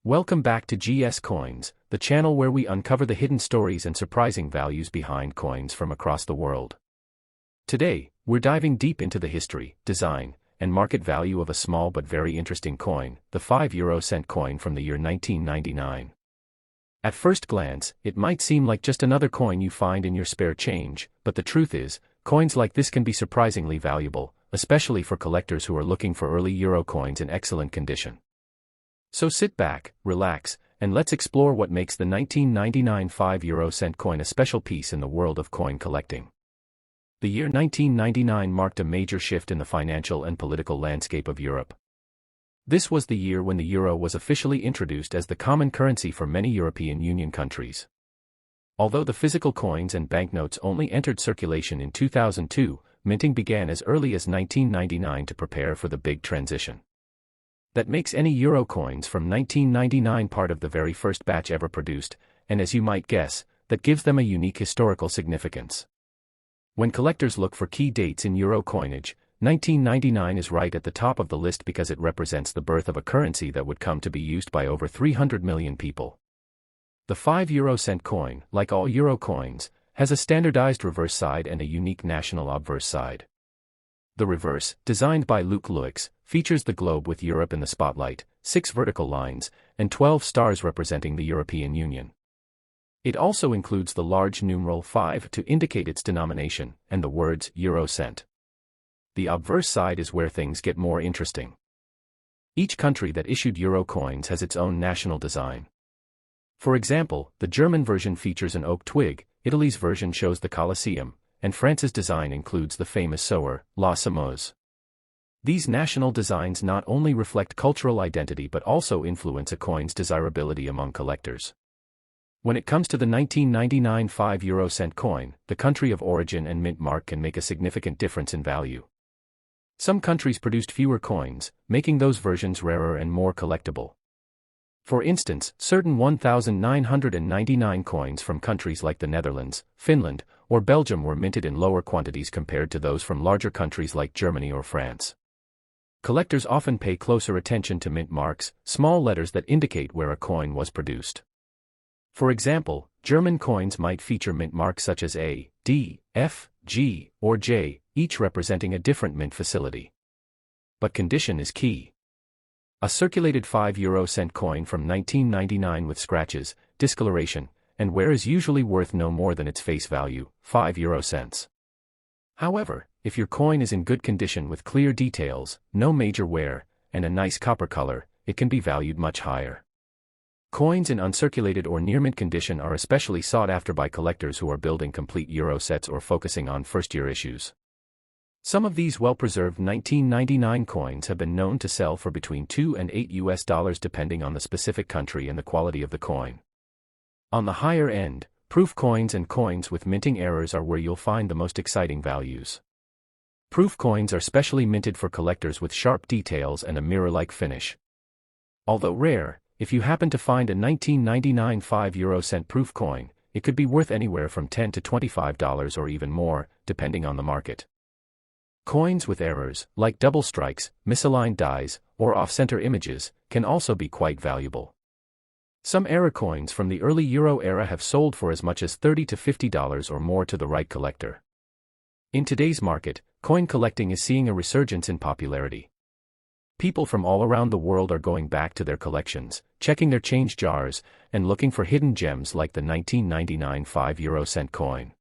Welcome back to GS Coins, the channel where we uncover the hidden stories and surprising values behind coins from across the world. Today, we're diving deep into the history, design, and market value of a small but very interesting coin, the 5 coin from the year 1999. At first glance, it might seem like just another coin you find in your spare change, but the truth is, coins like this can be surprisingly valuable, especially for collectors who are looking for early euro coins in excellent condition. So sit back, relax, and let's explore what makes the 1999 5 coin a special piece in the world of coin collecting. The year 1999 marked a major shift in the financial and political landscape of Europe. This was the year when the euro was officially introduced as the common currency for many European Union countries. Although the physical coins and banknotes only entered circulation in 2002, minting began as early as 1999 to prepare for the big transition. That makes any euro coins from 1999 part of the very first batch ever produced, and as you might guess, that gives them a unique historical significance. When collectors look for key dates in euro coinage, 1999 is right at the top of the list because it represents the birth of a currency that would come to be used by over 300 million people. The 5 coin, like all euro coins, has a standardized reverse side and a unique national obverse side. The reverse, designed by Luc Louix, features the globe with Europe in the spotlight, 6 vertical lines, and 12 stars representing the European Union. It also includes the large numeral 5 to indicate its denomination, and the words euro cent. The obverse side is where things get more interesting. Each country that issued euro coins has its own national design. For example, the German version features an oak twig, Italy's version shows the Colosseum, and France's design includes the famous sower, La Semouse. These national designs not only reflect cultural identity but also influence a coin's desirability among collectors. When it comes to the 1999 5 coin, the country of origin and mint mark can make a significant difference in value. Some countries produced fewer coins, making those versions rarer and more collectible. For instance, certain 1999 coins from countries like the Netherlands, Finland, or Belgium were minted in lower quantities compared to those from larger countries like Germany or France. Collectors often pay closer attention to mint marks, small letters that indicate where a coin was produced. For example, German coins might feature mint marks such as A, D, F, G, or J, each representing a different mint facility. But condition is key. A circulated 5 coin from 1999 with scratches, discoloration, and wear is usually worth no more than its face value, 5 cents. However, if your coin is in good condition with clear details, no major wear, and a nice copper color, it can be valued much higher. Coins in uncirculated or near-mint condition are especially sought after by collectors who are building complete euro sets or focusing on first-year issues. Some of these well-preserved 1999 coins have been known to sell for between $2 and $8 depending on the specific country and the quality of the coin. On the higher end, proof coins and coins with minting errors are where you'll find the most exciting values. Proof coins are specially minted for collectors with sharp details and a mirror-like finish. Although rare, if you happen to find a 1999 5 proof coin, it could be worth anywhere from $10 to $25 or even more, depending on the market. Coins with errors, like double strikes, misaligned dies, or off-center images, can also be quite valuable. Some error coins from the early euro era have sold for as much as $30 to $50 or more to the right collector. In today's market, coin collecting is seeing a resurgence in popularity. People from all around the world are going back to their collections, checking their change jars, and looking for hidden gems like the 1999 5 coin.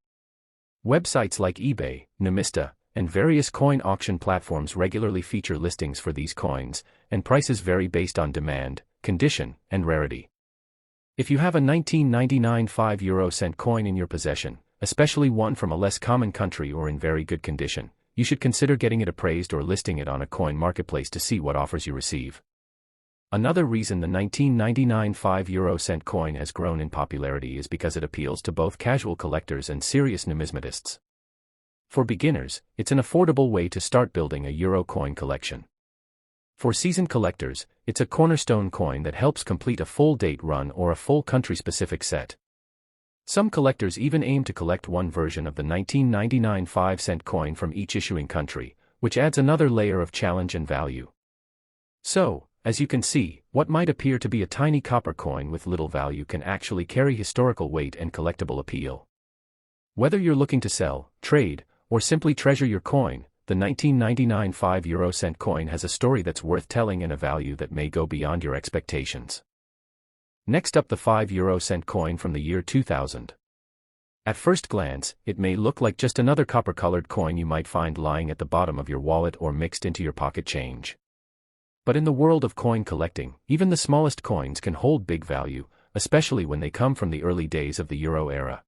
Websites like eBay, Numista, and various coin auction platforms regularly feature listings for these coins, and prices vary based on demand, condition, and rarity. If you have a 1999 5 coin in your possession, especially one from a less common country or in very good condition, you should consider getting it appraised or listing it on a coin marketplace to see what offers you receive. Another reason the 1999 5 coin has grown in popularity is because it appeals to both casual collectors and serious numismatists. For beginners, it's an affordable way to start building a euro coin collection. For seasoned collectors, it's a cornerstone coin that helps complete a full date run or a full country-specific set. Some collectors even aim to collect one version of the 1999 5 coin from each issuing country, which adds another layer of challenge and value. So, As you can see, what might appear to be a tiny copper coin with little value can actually carry historical weight and collectible appeal. Whether you're looking to sell, trade, or simply treasure your coin, the 1999 5 € coin has a story that's worth telling and a value that may go beyond your expectations. Next up, the 5 € coin from the year 2000. At first glance, it may look like just another copper-colored coin you might find lying at the bottom of your wallet or mixed into your pocket change. But in the world of coin collecting, even the smallest coins can hold big value, especially when they come from the early days of the euro era.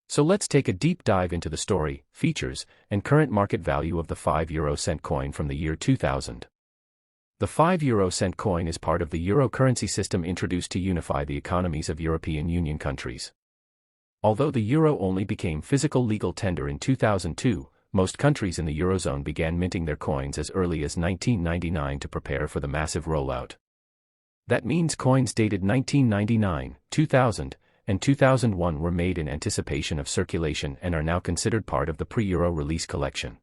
So let's take a deep dive into the story, features, and current market value of the 5 € coin from the year 2000. The 5 € coin is part of the euro currency system introduced to unify the economies of European Union countries. Although the euro only became physical legal tender in 2002, most countries in the Eurozone began minting their coins as early as 1999 to prepare for the massive rollout. That means coins dated 1999, 2000, and 2001 were made in anticipation of circulation and are now considered part of the pre-euro release collection.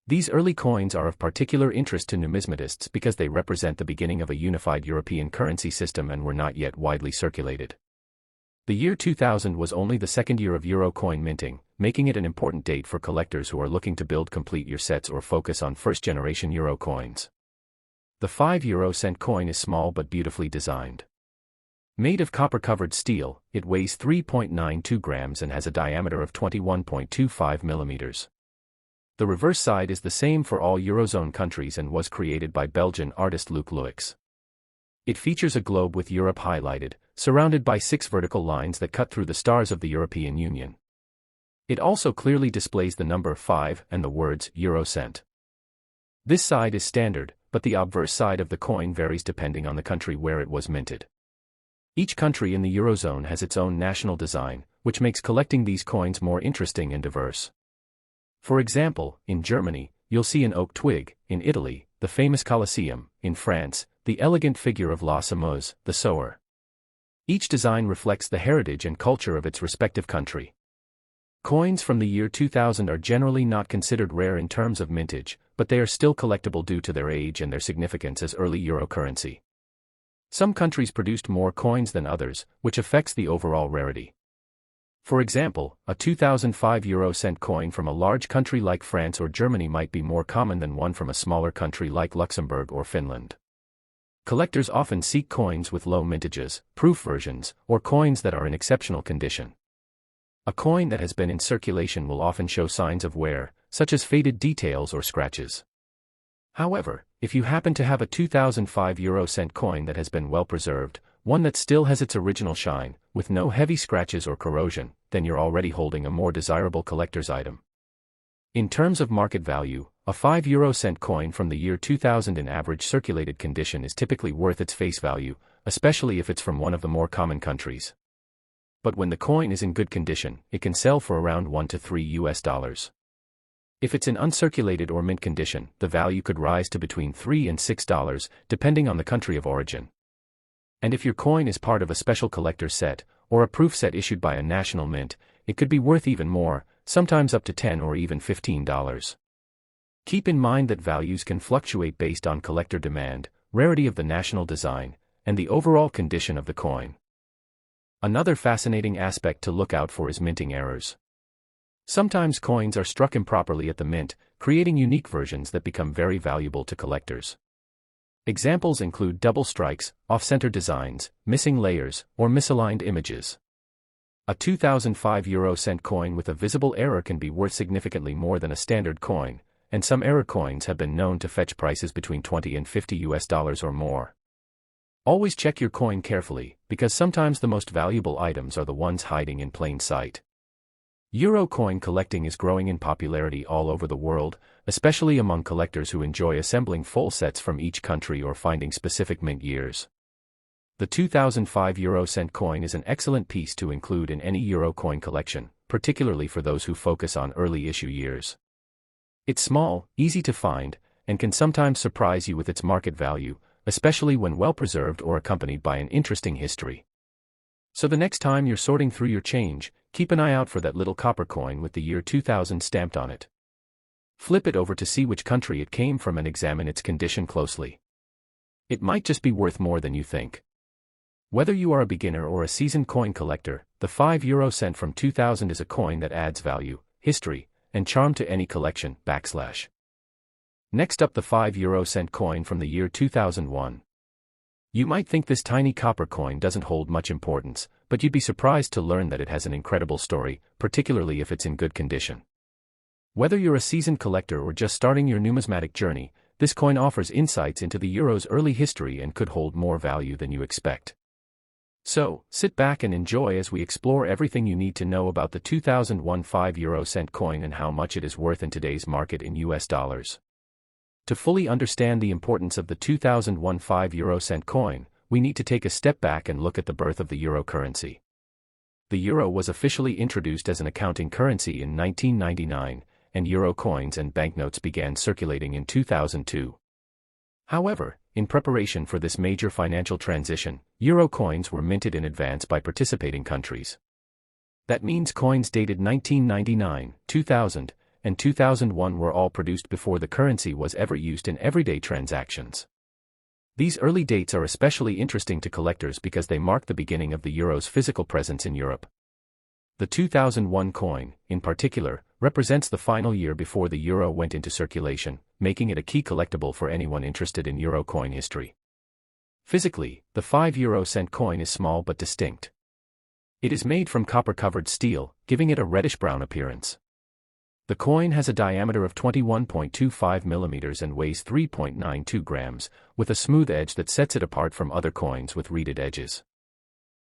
These early coins are of particular interest to numismatists because they represent the beginning of a unified European currency system and were not yet widely circulated. The year 2000 was only the second year of euro coin minting, making it an important date for collectors who are looking to build complete year sets or focus on first-generation euro coins. The 5 € coin is small but beautifully designed. Made of copper-covered steel, it weighs 3.92 grams and has a diameter of 21.25 millimeters. The reverse side is the same for all Eurozone countries and was created by Belgian artist Luc Luix. It features a globe with Europe highlighted, surrounded by 6 vertical lines that cut through the stars of the European Union. It also clearly displays the number 5 and the words Eurocent. This side is standard, but the obverse side of the coin varies depending on the country where it was minted. Each country in the Eurozone has its own national design, which makes collecting these coins more interesting and diverse. For example, in Germany, you'll see an oak twig; in Italy, the famous Colosseum; in France, the elegant figure of La Semeuse, the sower. Each design reflects the heritage and culture of its respective country. Coins from the year 2000 are generally not considered rare in terms of mintage, but they are still collectible due to their age and their significance as early euro currency. Some countries produced more coins than others, which affects the overall rarity. For example, a 2005 € coin from a large country like France or Germany might be more common than one from a smaller country like Luxembourg or Finland. Collectors often seek coins with low mintages, proof versions, or coins that are in exceptional condition. A coin that has been in circulation will often show signs of wear, such as faded details or scratches. However, if you happen to have a 2005 € coin that has been well preserved, one that still has its original shine, with no heavy scratches or corrosion, then you're already holding a more desirable collector's item. In terms of market value, a 5 € coin from the year 2000 in average circulated condition is typically worth its face value, especially if it's from one of the more common countries. But when the coin is in good condition, it can sell for around $1 to $3. If it's in uncirculated or mint condition, the value could rise to between $3 and $6, depending on the country of origin. And if your coin is part of a special collector's set, or a proof set issued by a national mint, it could be worth even more, sometimes up to $10 or even $15. Keep in mind that values can fluctuate based on collector demand, rarity of the national design, and the overall condition of the coin. Another fascinating aspect to look out for is minting errors. Sometimes coins are struck improperly at the mint, creating unique versions that become very valuable to collectors. Examples include double strikes, off-center designs, missing layers, or misaligned images. A 2005 € coin with a visible error can be worth significantly more than a standard coin, and some error coins have been known to fetch prices between $20 and $50 or more. Always check your coin carefully, because sometimes the most valuable items are the ones hiding in plain sight. Euro coin collecting is growing in popularity all over the world, especially among collectors who enjoy assembling full sets from each country or finding specific mint years. The 2005 € coin is an excellent piece to include in any euro coin collection, particularly for those who focus on early issue years. It's small, easy to find, and can sometimes surprise you with its market value, especially when well preserved or accompanied by an interesting history. So the next time you're sorting through your change, keep an eye out for that little copper coin with the year 2000 stamped on it. Flip it over to see which country it came from and examine its condition closely. It might just be worth more than you think. Whether you are a beginner or a seasoned coin collector, the 5 cent from 2000 is a coin that adds value, history, and charm to any collection. Next up, the 5 cent coin from the year 2001. You might think this tiny copper coin doesn't hold much importance, but you'd be surprised to learn that it has an incredible story, particularly if it's in good condition. Whether you're a seasoned collector or just starting your numismatic journey, this coin offers insights into the euro's early history and could hold more value than you expect. So, sit back and enjoy as we explore everything you need to know about the 2001 5 cent coin and how much it is worth in today's market in US dollars. To fully understand the importance of the 2001 5 cent coin, we need to take a step back and look at the birth of the euro currency. The euro was officially introduced as an accounting currency in 1999, and euro coins and banknotes began circulating in 2002. However, in preparation for this major financial transition, euro coins were minted in advance by participating countries. That means coins dated 1999, 2000, and 2001 were all produced before the currency was ever used in everyday transactions. These early dates are especially interesting to collectors because they mark the beginning of the euro's physical presence in Europe. The 2001 coin, in particular, represents the final year before the euro went into circulation, making it a key collectible for anyone interested in euro coin history. Physically, the 5 cent coin is small but distinct. It is made from copper-covered steel, giving it a reddish-brown appearance. The coin has a diameter of 21.25 millimeters and weighs 3.92 grams, with a smooth edge that sets it apart from other coins with reeded edges.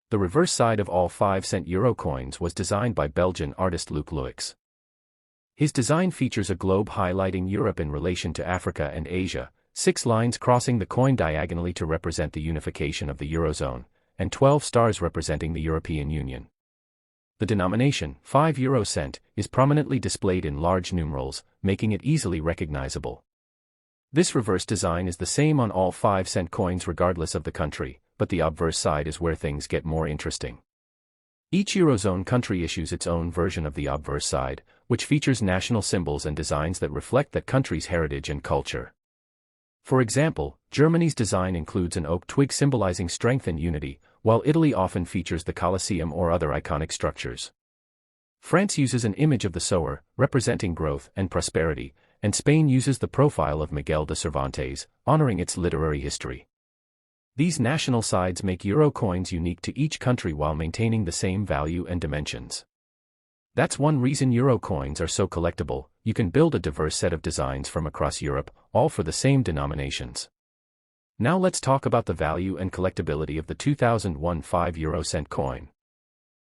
The reverse side of all 5-cent euro coins was designed by Belgian artist Luc Luyx. His design features a globe highlighting Europe in relation to Africa and Asia, 6 lines crossing the coin diagonally to represent the unification of the Eurozone, and 12 stars representing the European Union. The denomination, 5 cent, is prominently displayed in large numerals, making it easily recognizable. This reverse design is the same on all 5-cent coins regardless of the country, but the obverse side is where things get more interesting. Each Eurozone country issues its own version of the obverse side, which features national symbols and designs that reflect that country's heritage and culture. For example, Germany's design includes an oak twig symbolizing strength and unity, while Italy often features the Colosseum or other iconic structures. France uses an image of the sower, representing growth and prosperity, and Spain uses the profile of Miguel de Cervantes, honoring its literary history. These national sides make euro coins unique to each country while maintaining the same value and dimensions. That's one reason euro coins are so collectible. You can build a diverse set of designs from across Europe, all for the same denominations. Now let's talk about the value and collectability of the 2001 5 cent coin.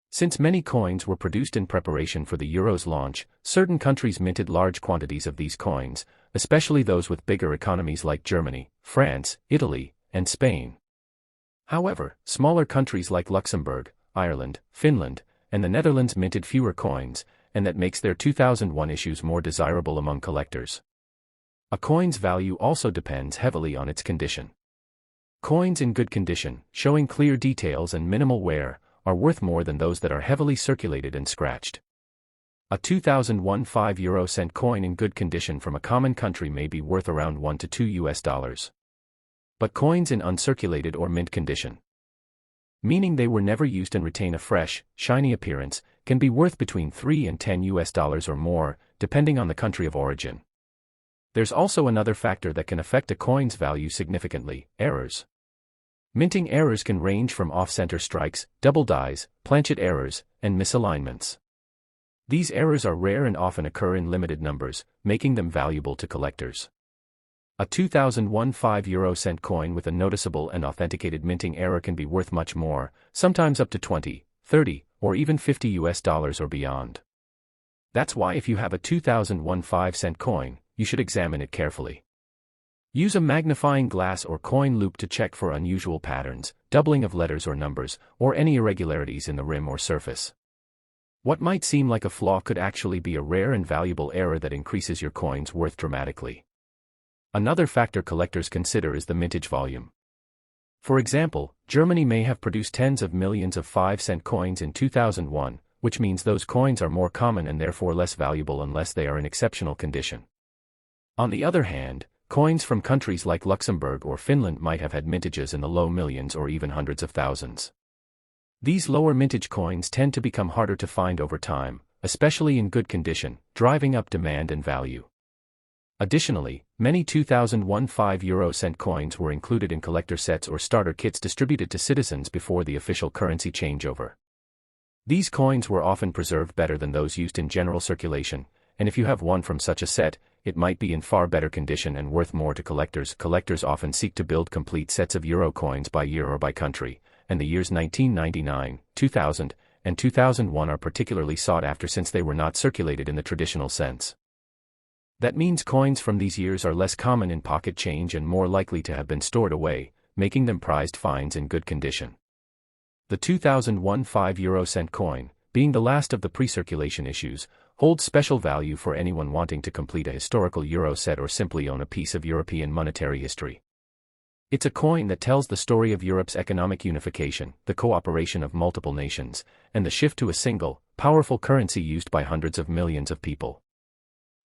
Since many coins were produced in preparation for the euro's launch, certain countries minted large quantities of these coins, especially those with bigger economies like Germany, France, Italy, and Spain. However, smaller countries like Luxembourg, Ireland, Finland, and the Netherlands minted fewer coins, and that makes their 2001 issues more desirable among collectors. A coin's value also depends heavily on its condition. Coins in good condition, showing clear details and minimal wear, are worth more than those that are heavily circulated and scratched. A 2001 5 cent coin in good condition from a common country may be worth around $1 to $2. But coins in uncirculated or mint condition, meaning they were never used and retain a fresh, shiny appearance, can be worth between $3 and $10 or more, depending on the country of origin. There's also another factor that can affect a coin's value significantly: errors. Minting errors can range from off-center strikes, double dies, planchet errors, and misalignments. These errors are rare and often occur in limited numbers, making them valuable to collectors. A 2001 5 cent coin with a noticeable and authenticated minting error can be worth much more, sometimes up to $20, $30, or even $50 or beyond. That's why if you have a 2001 5-cent coin, you should examine it carefully. Use a magnifying glass or coin loop to check for unusual patterns, doubling of letters or numbers, or any irregularities in the rim or surface. What might seem like a flaw could actually be a rare and valuable error that increases your coin's worth dramatically. Another factor collectors consider is the mintage volume. For example, Germany may have produced tens of millions of 5-cent coins in 2001, which means those coins are more common and therefore less valuable unless they are in exceptional condition. On the other hand, coins from countries like Luxembourg or Finland might have had mintages in the low millions or even hundreds of thousands. These lower mintage coins tend to become harder to find over time, especially in good condition, driving up demand and value. Additionally, many 2001 5-euro-cent coins were included in collector sets or starter kits distributed to citizens before the official currency changeover. These coins were often preserved better than those used in general circulation, and if you have one from such a set, it might be in far better condition and worth more to collectors. Collectors often seek to build complete sets of euro coins by year or by country, and the years 1999, 2000, and 2001 are particularly sought after since they were not circulated in the traditional sense. That means coins from these years are less common in pocket change and more likely to have been stored away, making them prized finds in good condition. The 2001 5-euro-cent coin, being the last of the pre-circulation issues, holds special value for anyone wanting to complete a historical euro set or simply own a piece of European monetary history. It's a coin that tells the story of Europe's economic unification, the cooperation of multiple nations, and the shift to a single, powerful currency used by hundreds of millions of people.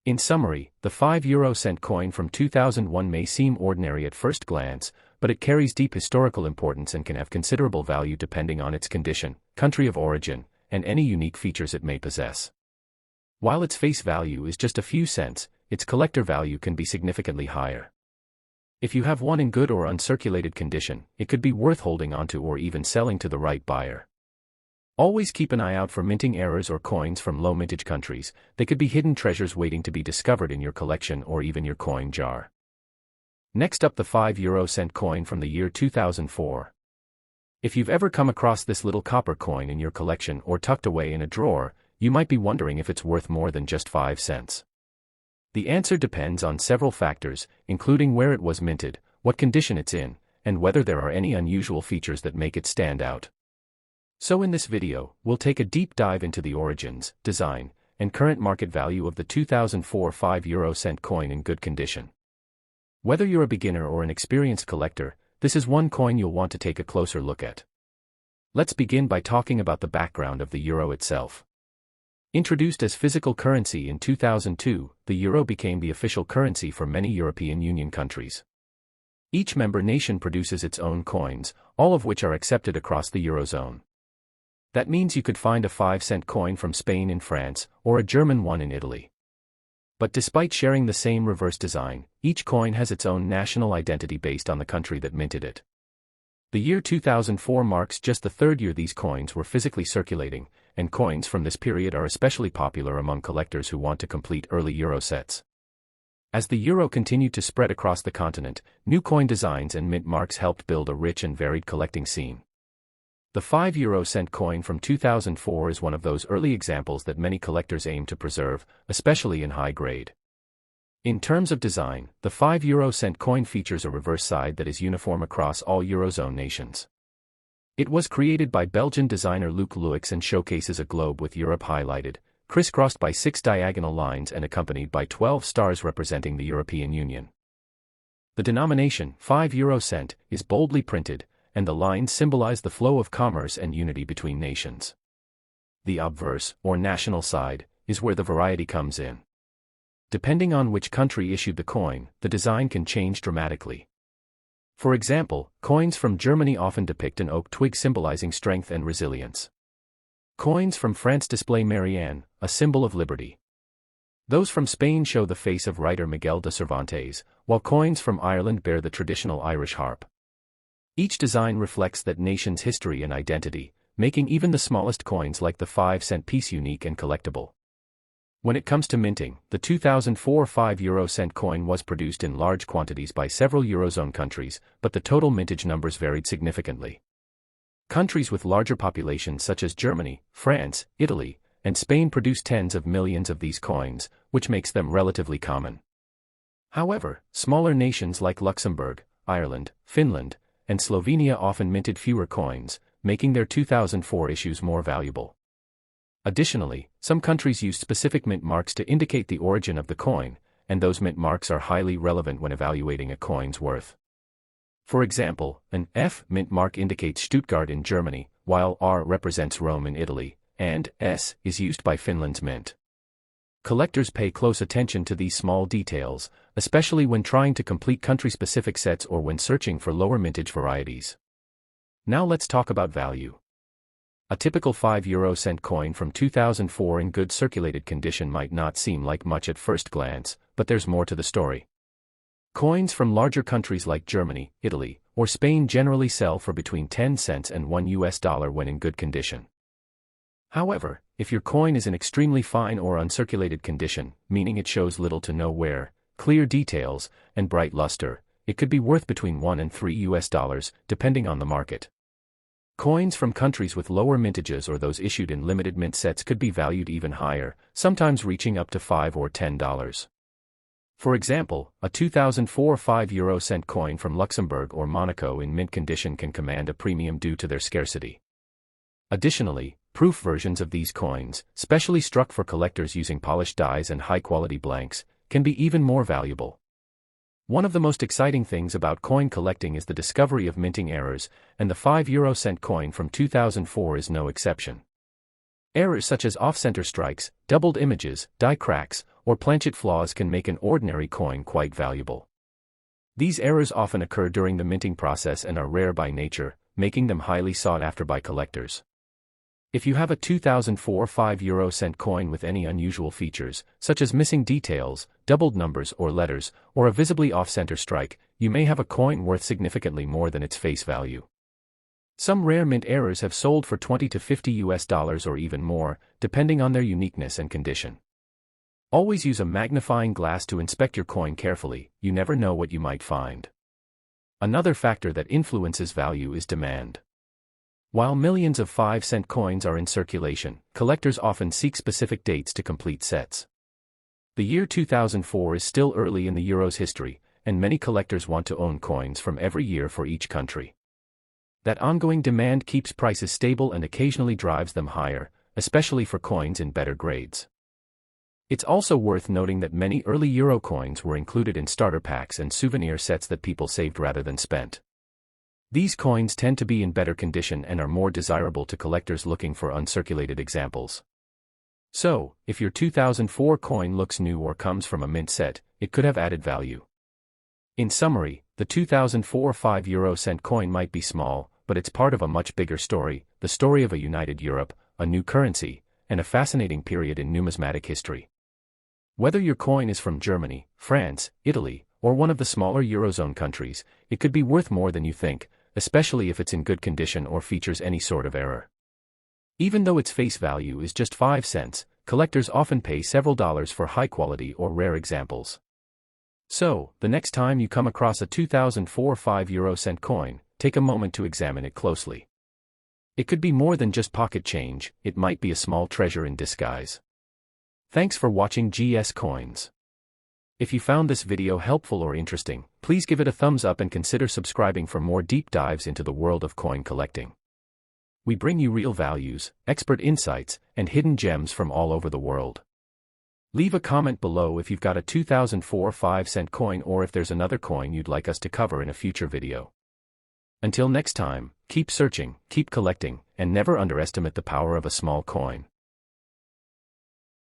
In summary, the 5-euro-cent coin from 2001 may seem ordinary at first glance, but it carries deep historical importance and can have considerable value depending on its condition, country of origin, and any unique features it may possess. While its face value is just a few cents, its collector value can be significantly higher. If you have one in good or uncirculated condition, it could be worth holding onto or even selling to the right buyer. Always keep an eye out for minting errors or coins from low mintage countries. They could be hidden treasures waiting to be discovered in your collection or even your coin jar. Next up, the 5-euro-cent coin from the year 2004. If you've ever come across this little copper coin in your collection or tucked away in a drawer, you might be wondering if it's worth more than just 5 cents. The answer depends on several factors, including where it was minted, what condition it's in, and whether there are any unusual features that make it stand out. So in this video, we'll take a deep dive into the origins, design, and current market value of the 2004 5-euro-cent coin in good condition. Whether you're a beginner or an experienced collector, this is one coin you'll want to take a closer look at. Let's begin by talking about the background of the euro itself. Introduced as physical currency in 2002, the euro became the official currency for many European Union countries. Each member nation produces its own coins, all of which are accepted across the Eurozone. That means you could find a 5-cent coin from Spain in France, or a German one in Italy. But despite sharing the same reverse design, each coin has its own national identity based on the country that minted it. The year 2004 marks just the third year these coins were physically circulating, and coins from this period are especially popular among collectors who want to complete early euro sets. As the euro continued to spread across the continent, new coin designs and mint marks helped build a rich and varied collecting scene. The 5-euro-cent coin from 2004 is one of those early examples that many collectors aim to preserve, especially in high grade. In terms of design, the 5-euro-cent coin features a reverse side that is uniform across all Eurozone nations. It was created by Belgian designer Luc Luix and showcases a globe with Europe highlighted, crisscrossed by 6 diagonal lines and accompanied by 12 stars representing the European Union. The denomination, 5-euro-cent, is boldly printed, and the lines symbolize the flow of commerce and unity between nations. The obverse, or national side, is where the variety comes in. Depending on which country issued the coin, the design can change dramatically. For example, coins from Germany often depict an oak twig symbolizing strength and resilience. Coins from France display Marianne, a symbol of liberty. Those from Spain show the face of writer Miguel de Cervantes, while coins from Ireland bear the traditional Irish harp. Each design reflects that nation's history and identity, making even the smallest coins like the 5-cent piece unique and collectible. When it comes to minting, the 2004 5-euro-cent coin was produced in large quantities by several Eurozone countries, but the total mintage numbers varied significantly. Countries with larger populations such as Germany, France, Italy, and Spain produce tens of millions of these coins, which makes them relatively common. However, smaller nations like Luxembourg, Ireland, Finland, and Slovenia often minted fewer coins, making their 2004 issues more valuable. Additionally, some countries use specific mint marks to indicate the origin of the coin, and those mint marks are highly relevant when evaluating a coin's worth. For example, an F mint mark indicates Stuttgart in Germany, while R represents Rome in Italy, and S is used by Finland's mint. Collectors pay close attention to these small details, especially when trying to complete country-specific sets or when searching for lower mintage varieties. Now let's talk about value. A typical 5-euro-cent coin from 2004 in good circulated condition might not seem like much at first glance, but there's more to the story. Coins from larger countries like Germany, Italy, or Spain generally sell for between 10 cents and $1 when in good condition. However, if your coin is in extremely fine or uncirculated condition, meaning it shows little to no wear, clear details, and bright luster, it could be worth between $1 and $3, depending on the market. Coins from countries with lower mintages or those issued in limited mint sets could be valued even higher, sometimes reaching up to $5 or $10. For example, a 2004 5-euro-cent coin from Luxembourg or Monaco in mint condition can command a premium due to their scarcity. Additionally, proof versions of these coins, specially struck for collectors using polished dies and high-quality blanks, can be even more valuable. One of the most exciting things about coin collecting is the discovery of minting errors, and the 5-euro-cent coin from 2004 is no exception. Errors such as off-center strikes, doubled images, die cracks, or planchet flaws can make an ordinary coin quite valuable. These errors often occur during the minting process and are rare by nature, making them highly sought after by collectors. If you have a 2004 5-euro-cent coin with any unusual features, such as missing details, doubled numbers or letters, or a visibly off-center strike, you may have a coin worth significantly more than its face value. Some rare mint errors have sold for $20 to $50 or even more, depending on their uniqueness and condition. Always use a magnifying glass to inspect your coin carefully, you never know what you might find. Another factor that influences value is demand. While millions of 5-cent coins are in circulation, collectors often seek specific dates to complete sets. The year 2004 is still early in the euro's history, and many collectors want to own coins from every year for each country. That ongoing demand keeps prices stable and occasionally drives them higher, especially for coins in better grades. It's also worth noting that many early euro coins were included in starter packs and souvenir sets that people saved rather than spent. These coins tend to be in better condition and are more desirable to collectors looking for uncirculated examples. So, if your 2004 coin looks new or comes from a mint set, it could have added value. In summary, the 2004 5-euro-cent coin might be small, but it's part of a much bigger story, the story of a united Europe, a new currency, and a fascinating period in numismatic history. Whether your coin is from Germany, France, Italy, or one of the smaller Eurozone countries, it could be worth more than you think, especially if it's in good condition or features any sort of error. Even though its face value is just 5 cents, collectors often pay several dollars for high-quality or rare examples. So, the next time you come across a 2004 5-euro-cent coin, take a moment to examine it closely. It could be more than just pocket change, it might be a small treasure in disguise. Thanks for watching GS Coins. If you found this video helpful or interesting, please give it a thumbs up and consider subscribing for more deep dives into the world of coin collecting. We bring you real values, expert insights, and hidden gems from all over the world. Leave a comment below if you've got a 2004 5-cent coin or if there's another coin you'd like us to cover in a future video. Until next time, keep searching, keep collecting, and never underestimate the power of a small coin.